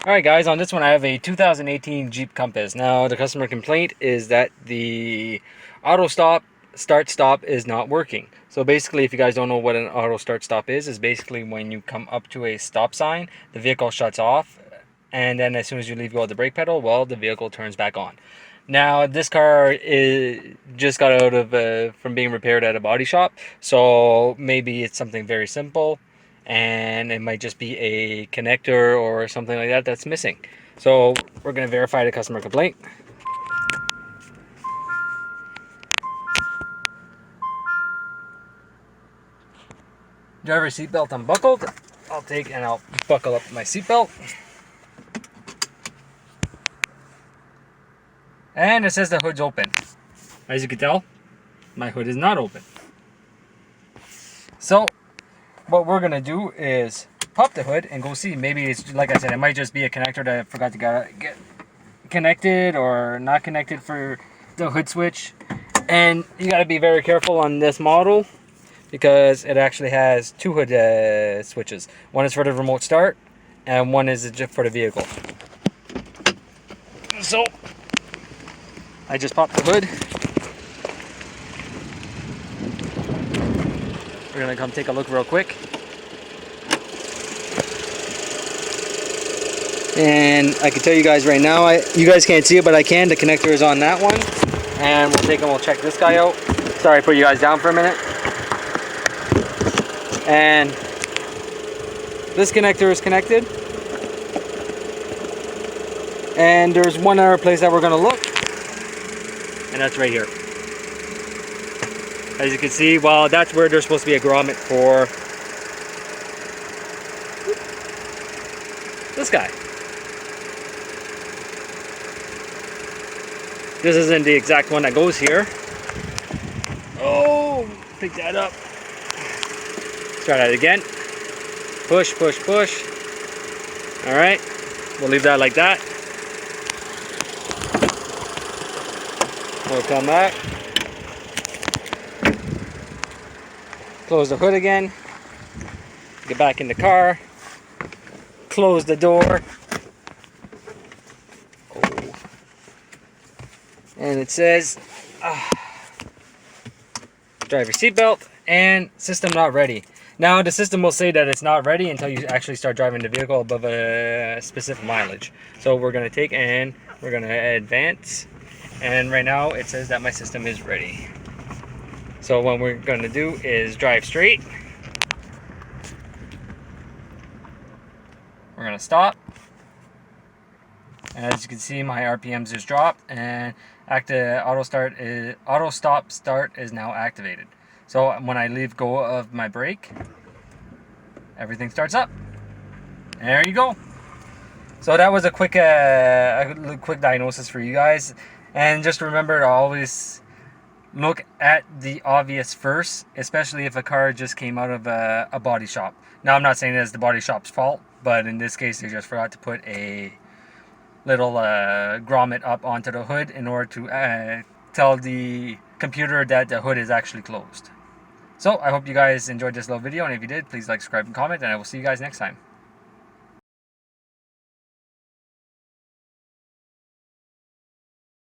Alright guys, on this one I have a 2018 Jeep Compass. Now the customer complaint is that the auto stop start stop is not working. So basically, if you guys don't know what an auto start stop is basically when you come up to a stop sign, the vehicle shuts off, and then as soon as you leave go of the brake pedal, well, the vehicle turns back on. Now this car just got out of from being repaired at a body shop, so maybe it's something very simple, and it might just be a connector or something like that that's missing. So we're going to verify the customer complaint. Driver seatbelt unbuckled. I'll buckle up my seatbelt. And it says the hood's open. As you can tell, my hood is not open. So what we're gonna do is pop the hood and go see. Maybe it's, like I said, it might just be a connector that I forgot to get connected or not connected for the hood switch. And you gotta be very careful on this model because it actually has two hood switches. One is for the remote start and one is just for the vehicle. So I just popped the hood. We're gonna come take a look real quick. And I can tell you guys right now, you guys can't see it, but I can. The connector is on that one. And we'll take and we'll check this guy out. Sorry, I put you guys down for a minute. And this connector is connected. And there's one other place that we're gonna look. And that's right here. As you can see, well, that's where there's supposed to be a grommet for this guy. This isn't the exact one that goes here. Oh, pick that up. Let's try that again. Push, push, push. All right, we'll leave that like that. We'll come back. Close the hood again, get back in the car, close the door, and it says driver seatbelt and system not ready. Now the system will say that it's not ready until you actually start driving the vehicle above a specific mileage. So we're going to take and we're going to advance, and right now it says that my system is ready. So what we're going to do is drive straight. We're going to stop. And as you can see, my RPMs just dropped, and auto stop start is now activated. So when I leave go of my brake, everything starts up. And there you go. So that was a quick diagnosis for you guys. And just remember to always look at the obvious first, especially if a car just came out of a body shop. Now, I'm not saying it's the body shop's fault, but in this case, they just forgot to put a little grommet up onto the hood in order to tell the computer that the hood is actually closed. So, I hope you guys enjoyed this little video, and if you did, please like, subscribe, and comment, and I will see you guys next time.